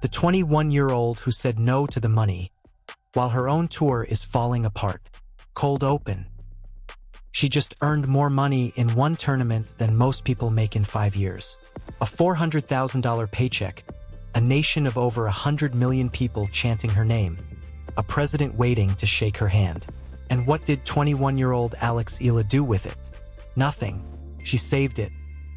The 21-year-old who said no to the money, while her own tour is falling apart. Cold open. She just earned more money in one tournament than most people make in 5 years. A $400,000 paycheck, a nation of over 100 million people chanting her name, a president waiting to shake her hand. And what did 21-year-old Eala do with it? Nothing. She saved it.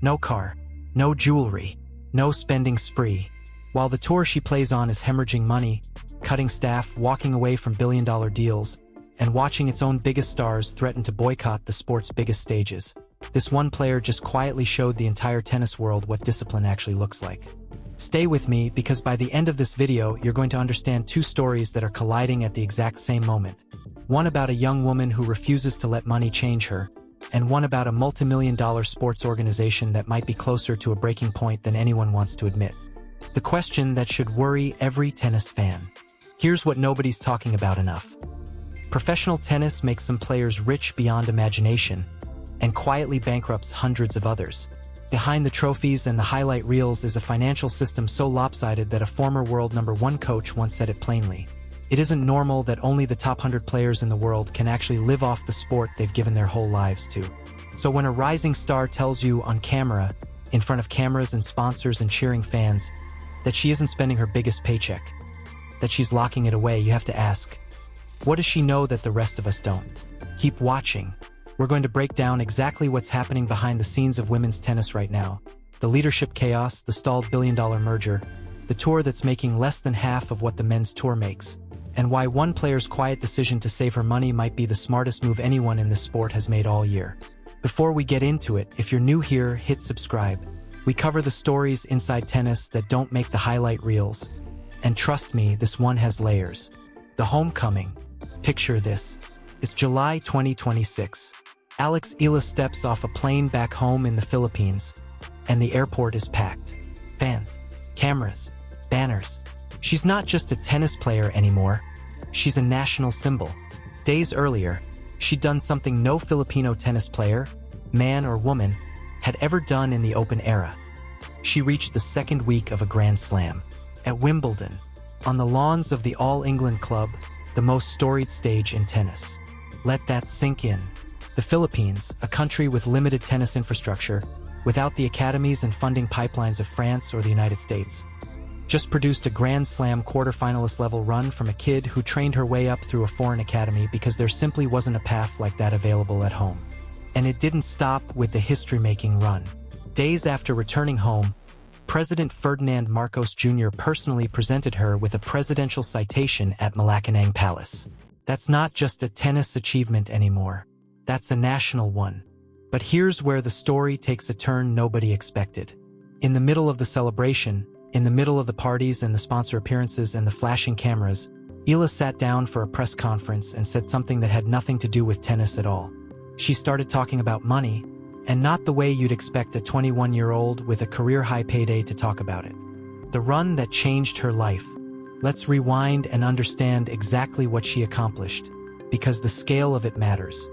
No car, no jewelry, no spending spree. While the tour she plays on is hemorrhaging money, cutting staff, walking away from billion-dollar deals, and watching its own biggest stars threaten to boycott the sport's biggest stages, this one player just quietly showed the entire tennis world what discipline actually looks like. Stay with me, because by the end of this video, you're going to understand two stories that are colliding at the exact same moment. One about a young woman who refuses to let money change her, and one about a multi-million-dollar sports organization that might be closer to a breaking point than anyone wants to admit. The question that should worry every tennis fan. Here's what nobody's talking about enough. Professional tennis makes some players rich beyond imagination and quietly bankrupts hundreds of others. Behind the trophies and the highlight reels is a financial system so lopsided that a former world #1 coach once said it plainly. It isn't normal that only the top 100 players in the world can actually live off the sport they've given their whole lives to. So when a rising star tells you on camera, in front of cameras and sponsors and cheering fans, that she isn't spending her biggest paycheck, that she's locking it away, you have to ask, what does she know that the rest of us don't? Keep watching. We're going to break down exactly what's happening behind the scenes of women's tennis right now. The leadership chaos, the stalled billion-dollar merger, the tour that's making less than half of what the men's tour makes, and why one player's quiet decision to save her money might be the smartest move anyone in this sport has made all year. Before we get into it, if you're new here, hit subscribe. We cover the stories inside tennis that don't make the highlight reels. And trust me, this one has layers. The homecoming. Picture this. It's July 2026. Eala steps off a plane back home in the Philippines, and the airport is packed. Fans, cameras, banners. She's not just a tennis player anymore. She's a national symbol. Days earlier, she'd done something no Filipino tennis player, man or woman, had ever done in the Open era. She reached the second week of a Grand Slam. At Wimbledon, on the lawns of the All England Club, the most storied stage in tennis. Let that sink in. The Philippines, a country with limited tennis infrastructure, without the academies and funding pipelines of France or the United States, just produced a Grand Slam quarterfinalist-level run from a kid who trained her way up through a foreign academy because there simply wasn't a path like that available at home. And it didn't stop with the history-making run. Days after returning home, President Ferdinand Marcos Jr. personally presented her with a presidential citation at Malacanang Palace. That's not just a tennis achievement anymore. That's a national one. But here's where the story takes a turn nobody expected. In the middle of the celebration, in the middle of the parties and the sponsor appearances and the flashing cameras, Eala sat down for a press conference and said something that had nothing to do with tennis at all. She started talking about money, and not the way you'd expect a 21-year-old with a career-high payday to talk about it. The run that changed her life. Let's rewind and understand exactly what she accomplished, because the scale of it matters.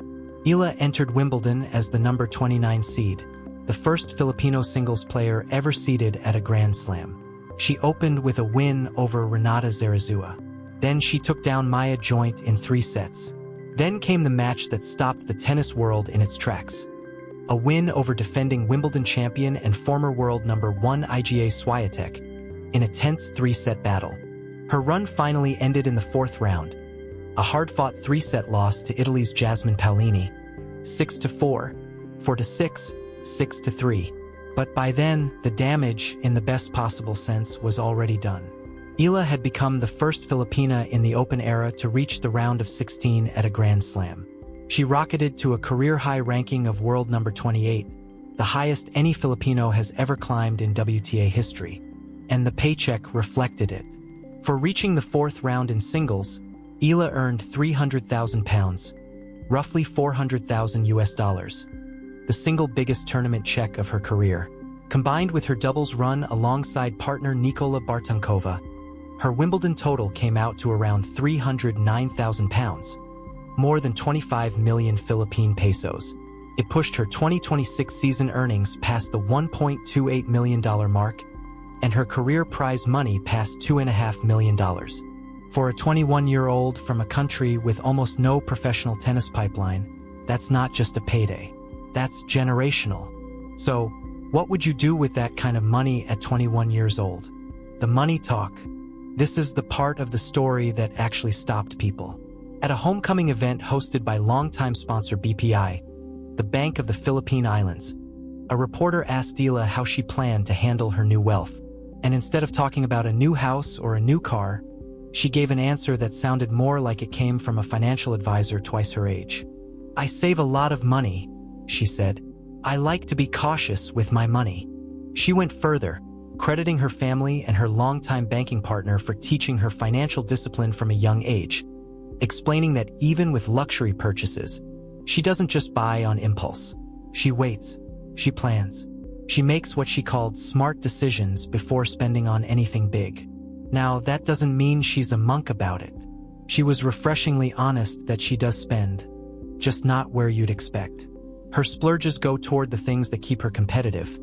Eala entered Wimbledon as the number 29 seed, the first Filipino singles player ever seeded at a Grand Slam. She opened with a win over Renata Zarazua. Then she took down Maya Joint in 3 sets. Then came the match that stopped the tennis world in its tracks. A win over defending Wimbledon champion and former world #1 Iga Swiatek in a tense 3-set battle. Her run finally ended in the 4th round. A hard-fought 3-set loss to Italy's Jasmine Paolini, 6-4, 4-6, 6-3. But by then, the damage, in the best possible sense, was already done. Eala had become the first Filipina in the Open era to reach the round of 16 at a Grand Slam. She rocketed to a career-high ranking of world number 28, the highest any Filipino has ever climbed in WTA history. And the paycheck reflected it. For reaching the 4th round in singles, Eala earned £300,000, roughly $400,000, the single biggest tournament check of her career. Combined with her doubles run alongside partner Nikola Bartankova, her Wimbledon total came out to around £309,000, more than 25 million Philippine pesos. It pushed her 2026 season earnings past the $1.28 million mark and her career prize money passed $2.5 million. For a 21-year-old from a country with almost no professional tennis pipeline, that's not just a payday. That's generational. So, what would you do with that kind of money at 21 years old? The money talk. This is the part of the story that actually stopped people. At a homecoming event hosted by longtime sponsor BPI, the Bank of the Philippine Islands, a reporter asked Eala how she planned to handle her new wealth. And instead of talking about a new house or a new car, she gave an answer that sounded more like it came from a financial advisor twice her age. "I save a lot of money," she said. "I like to be cautious with my money." She went further, crediting her family and her longtime banking partner for teaching her financial discipline from a young age, explaining that even with luxury purchases, she doesn't just buy on impulse. She waits, she plans, she makes what she called smart decisions before spending on anything big. Now, that doesn't mean she's a monk about it. She was refreshingly honest that she does spend, just not where you'd expect. Her splurges go toward the things that keep her competitive: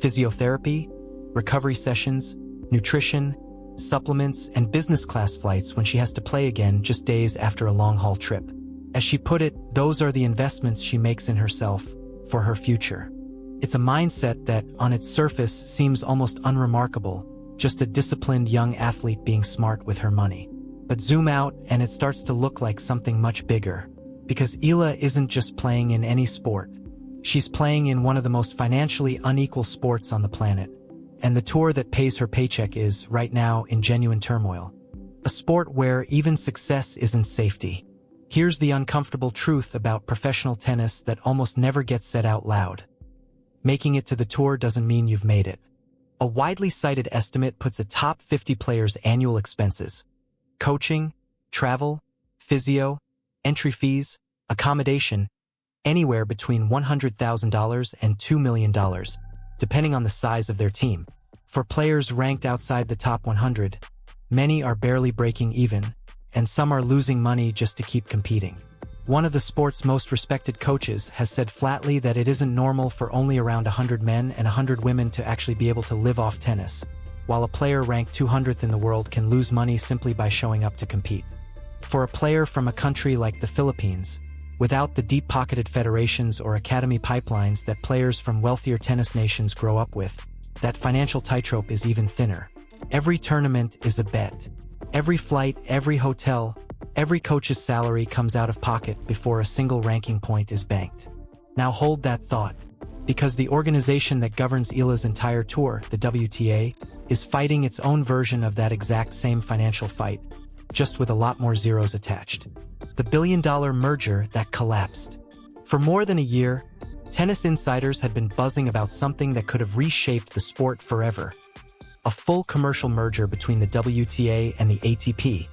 physiotherapy, recovery sessions, nutrition, supplements, and business class flights when she has to play again just days after a long-haul trip. As she put it, those are the investments she makes in herself for her future. It's a mindset that, on its surface, seems almost unremarkable, just a disciplined young athlete being smart with her money. But zoom out and it starts to look like something much bigger. Because Eala isn't just playing in any sport. She's playing in one of the most financially unequal sports on the planet. And the tour that pays her paycheck is, right now, in genuine turmoil. A sport where even success isn't safety. Here's the uncomfortable truth about professional tennis that almost never gets said out loud. Making it to the tour doesn't mean you've made it. A widely cited estimate puts a top 50 player's annual expenses, coaching, travel, physio, entry fees, accommodation, anywhere between $100,000 and $2 million, depending on the size of their team. For players ranked outside the top 100, many are barely breaking even, and some are losing money just to keep competing. One of the sport's most respected coaches has said flatly that it isn't normal for only around 100 men and 100 women to actually be able to live off tennis, while a player ranked 200th in the world can lose money simply by showing up to compete. For a player from a country like the Philippines, without the deep-pocketed federations or academy pipelines that players from wealthier tennis nations grow up with, that financial tightrope is even thinner. Every tournament is a bet. Every flight, every hotel, every coach's salary comes out of pocket before a single ranking point is banked. Now hold that thought, because the organization that governs Eala's entire tour, the WTA, is fighting its own version of that exact same financial fight, just with a lot more zeros attached. The billion-dollar merger that collapsed. For more than a year, tennis insiders had been buzzing about something that could have reshaped the sport forever. A full commercial merger between the WTA and the ATP,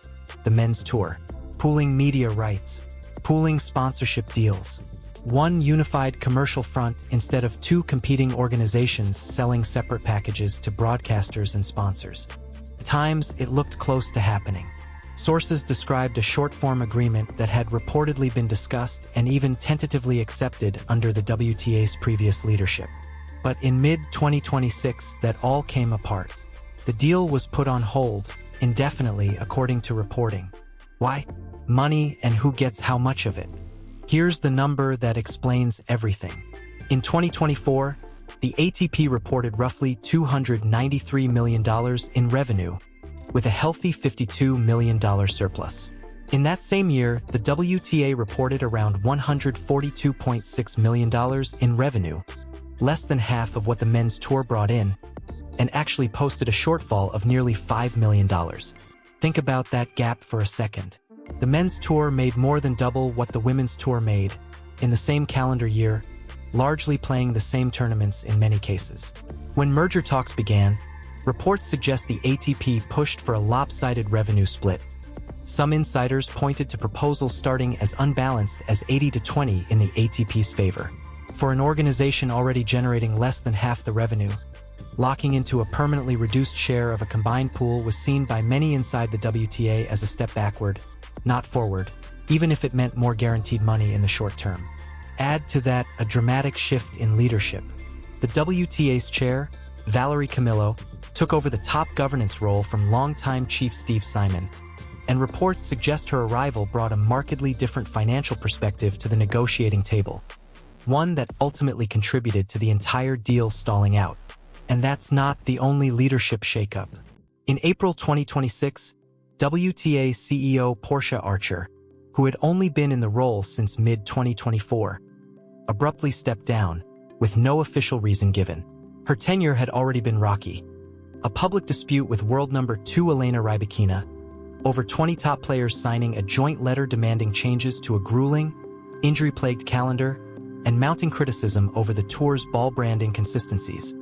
the men's tour, pooling media rights, pooling sponsorship deals. One unified commercial front instead of two competing organizations selling separate packages to broadcasters and sponsors. At times, it looked close to happening. Sources described a short-form agreement that had reportedly been discussed and even tentatively accepted under the WTA's previous leadership. But in mid-2026, that all came apart. The deal was put on hold, indefinitely according to reporting. Why? Money and who gets how much of it. Here's the number that explains everything. In 2024, the ATP reported roughly $293 million in revenue, with a healthy $52 million surplus. In that same year, the WTA reported around $142.6 million in revenue, less than half of what the men's tour brought in, and actually posted a shortfall of nearly $5 million. Think about that gap for a second. The men's tour made more than double what the women's tour made in the same calendar year, largely playing the same tournaments in many cases. When merger talks began, reports suggest the ATP pushed for a lopsided revenue split. Some insiders pointed to proposals starting as unbalanced as 80-20 in the ATP's favor. For an organization already generating less than half the revenue, locking into a permanently reduced share of a combined pool was seen by many inside the WTA as a step backward, not forward, even if it meant more guaranteed money in the short term. Add to that a dramatic shift in leadership. The WTA's chair, Valerie Camillo, took over the top governance role from longtime chief Steve Simon, and reports suggest her arrival brought a markedly different financial perspective to the negotiating table, one that ultimately contributed to the entire deal stalling out. And that's not the only leadership shakeup. In April 2026, WTA CEO Portia Archer, who had only been in the role since mid-2024, abruptly stepped down, with no official reason given. Her tenure had already been rocky. A public dispute with world number 2 Elena Rybakina, over 20 top players signing a joint letter demanding changes to a grueling, injury-plagued calendar, and mounting criticism over the tour's ball brand inconsistencies,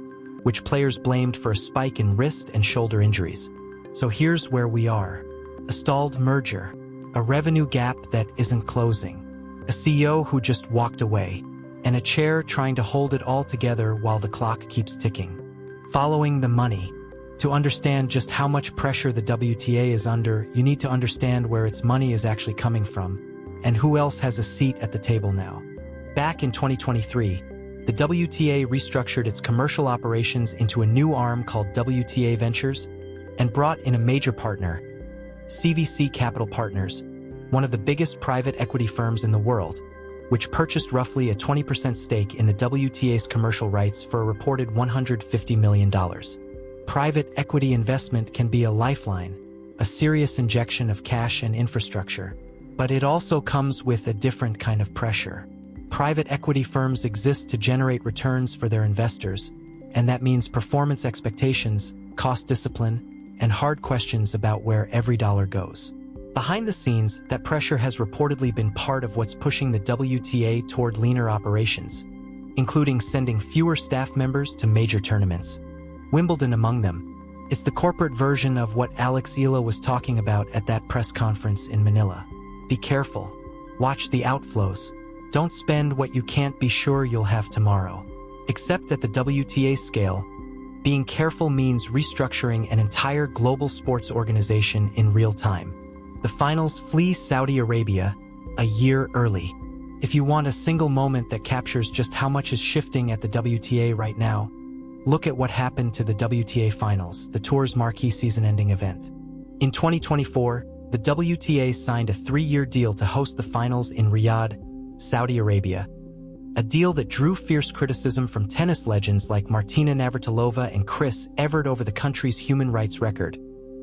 which players blamed for a spike in wrist and shoulder injuries. So here's where we are. A stalled merger, a revenue gap that isn't closing, a CEO who just walked away, and a chair trying to hold it all together while the clock keeps ticking. Following the money. To understand just how much pressure the WTA is under, you need to understand where its money is actually coming from, and who else has a seat at the table now. Back in 2023, the WTA restructured its commercial operations into a new arm called WTA Ventures and brought in a major partner, CVC Capital Partners, one of the biggest private equity firms in the world, which purchased roughly a 20% stake in the WTA's commercial rights for a reported $150 million. Private equity investment can be a lifeline, a serious injection of cash and infrastructure, but it also comes with a different kind of pressure. Private equity firms exist to generate returns for their investors, and that means performance expectations, cost discipline, and hard questions about where every dollar goes. Behind the scenes, that pressure has reportedly been part of what's pushing the WTA toward leaner operations, including sending fewer staff members to major tournaments, Wimbledon among them. It's the corporate version of what Alex Eala was talking about at that press conference in Manila. Be careful. Watch the outflows. Don't spend what you can't be sure you'll have tomorrow. Except at the WTA scale, being careful means restructuring an entire global sports organization in real time. The finals flee Saudi Arabia a year early. If you want a single moment that captures just how much is shifting at the WTA right now, look at what happened to the WTA Finals, the tour's marquee season-ending event. In 2024, the WTA signed a 3-year deal to host the finals in Riyadh, Saudi Arabia, a deal that drew fierce criticism from tennis legends like Martina Navratilova and Chris Evert over the country's human rights record,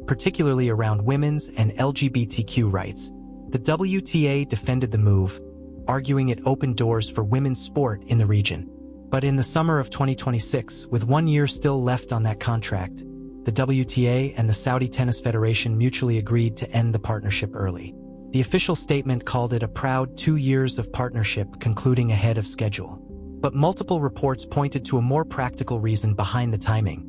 particularly around women's and LGBTQ rights. The WTA defended the move, arguing it opened doors for women's sport in the region. But in the summer of 2026, with 1 year still left on that contract, the WTA and the Saudi Tennis Federation mutually agreed to end the partnership early. The official statement called it a proud 2 years of partnership concluding ahead of schedule. But multiple reports pointed to a more practical reason behind the timing: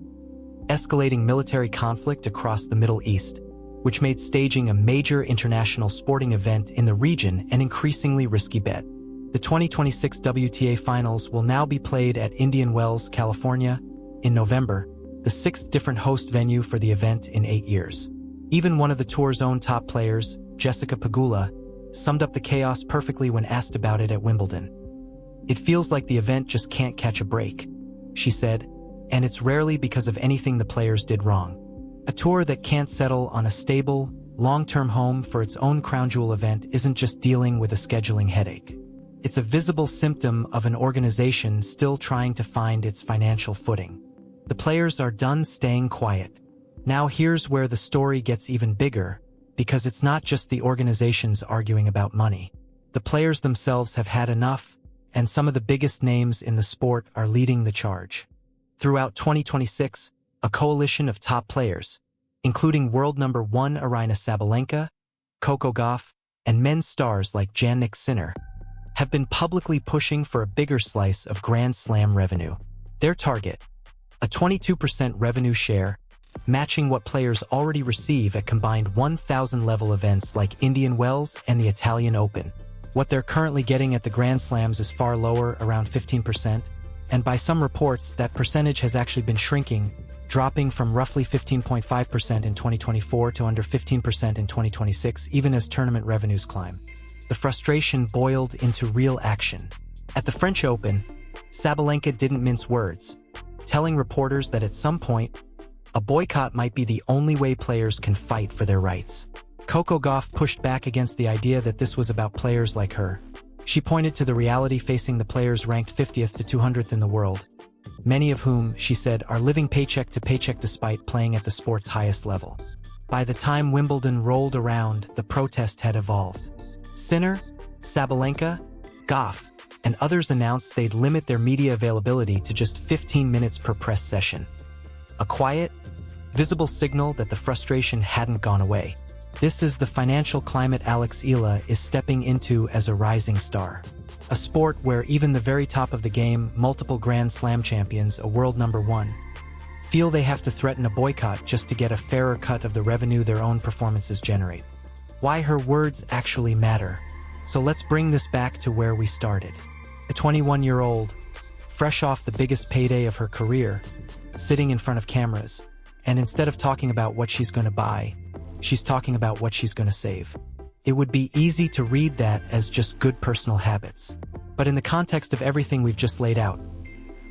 escalating military conflict across the Middle East, which made staging a major international sporting event in the region an increasingly risky bet. The 2026 WTA Finals will now be played at Indian Wells, California, in November, the 6th different host venue for the event in 8 years. Even one of the tour's own top players, Jessica Pegula, summed up the chaos perfectly when asked about it at Wimbledon. "It feels like the event just can't catch a break," she said, "and it's rarely because of anything the players did wrong. A tour that can't settle on a stable, long-term home for its own crown jewel event isn't just dealing with a scheduling headache. It's a visible symptom of an organization still trying to find its financial footing. The players are done staying quiet. Now here's where the story gets even bigger, because it's not just the organizations arguing about money. The players themselves have had enough, and some of the biggest names in the sport are leading the charge. Throughout 2026, a coalition of top players, including world number 1 Aryna Sabalenka, Coco Gauff, and men's stars like Jannik Sinner, have been publicly pushing for a bigger slice of Grand Slam revenue. Their target, a 22% revenue share, matching what players already receive at combined 1,000-level events like Indian Wells and the Italian Open. What they're currently getting at the Grand Slams is far lower, around 15%, and by some reports, that percentage has actually been shrinking, dropping from roughly 15.5% in 2024 to under 15% in 2026, even as tournament revenues climb. The frustration boiled into real action. At the French Open, Sabalenka didn't mince words, telling reporters that at some point, A boycott might be the only way players can fight for their rights. Coco Gauff pushed back against the idea that this was about players like her. She pointed to the reality facing the players ranked 50th to 200th in the world, many of whom, she said, are living paycheck to paycheck despite playing at the sport's highest level. By the time Wimbledon rolled around, the protest had evolved. Sinner, Sabalenka, Gauff, and others announced they'd limit their media availability to just 15 minutes per press session. A quiet, visible signal that the frustration hadn't gone away. This is the financial climate Eala is stepping into as a rising star. A sport where even the very top of the game, multiple Grand Slam champions, a world #1, feel they have to threaten a boycott just to get a fairer cut of the revenue their own performances generate. Why her words actually matter. So let's bring this back to where we started. A 21-year-old, fresh off the biggest payday of her career, sitting in front of cameras, and instead of talking about what she's going to buy, she's talking about what she's going to save. It would be easy to read that as just good personal habits. But in the context of everything we've just laid out,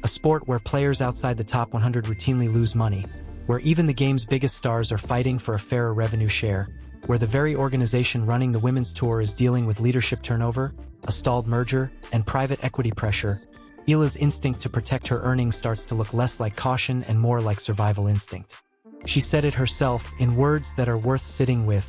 a sport where players outside the top 100 routinely lose money, where even the game's biggest stars are fighting for a fairer revenue share, where the very organization running the women's tour is dealing with leadership turnover, a stalled merger, and private equity pressure, Eala's instinct to protect her earnings starts to look less like caution and more like survival instinct. She said it herself in words that are worth sitting with.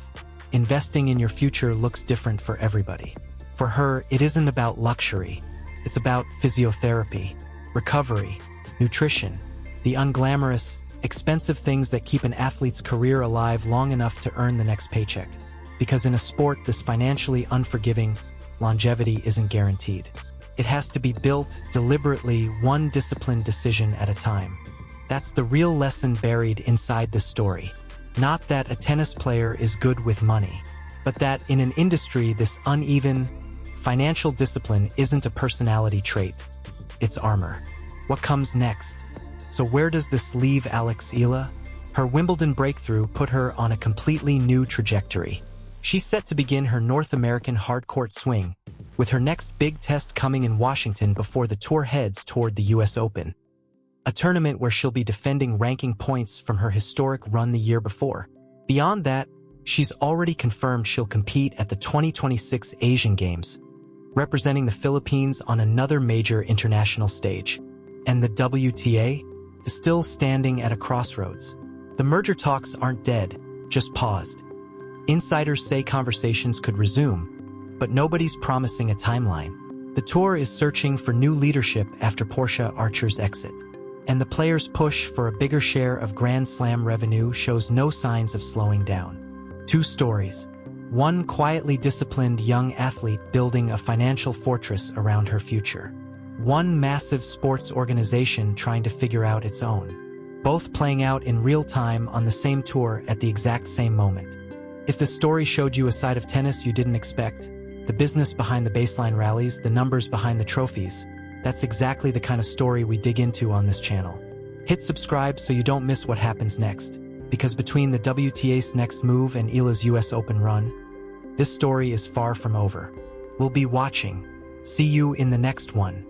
Investing in your future looks different for everybody. For her, it isn't about luxury. It's about physiotherapy, recovery, nutrition, the unglamorous, expensive things that keep an athlete's career alive long enough to earn the next paycheck. Because in a sport this financially unforgiving, longevity isn't guaranteed. It has to be built deliberately, one disciplined decision at a time. That's the real lesson buried inside this story. Not that a tennis player is good with money, but that in an industry this uneven, financial discipline isn't a personality trait. It's armor. What comes next? So where does this leave Eala? Her Wimbledon breakthrough put her on a completely new trajectory. She's set to begin her North American hard-court swing, with her next big test coming in Washington before the tour heads toward the US Open. A tournament where she'll be defending ranking points from her historic run the year before. Beyond that, she's already confirmed she'll compete at the 2026 Asian Games, representing the Philippines on another major international stage. And the WTA is still standing at a crossroads. The merger talks aren't dead, just paused. Insiders say conversations could resume, but nobody's promising a timeline. The tour is searching for new leadership after Portia Archer's exit. And the players' push for a bigger share of Grand Slam revenue shows no signs of slowing down. Two stories. One quietly disciplined young athlete building a financial fortress around her future. One massive sports organization trying to figure out its own. Both playing out in real time on the same tour at the exact same moment. If the story showed you a side of tennis you didn't expect, the business behind the baseline rallies, the numbers behind the trophies, that's exactly the kind of story we dig into on this channel. Hit subscribe so you don't miss what happens next, because between the WTA's next move and Eala's US Open run, this story is far from over. We'll be watching. See you in the next one.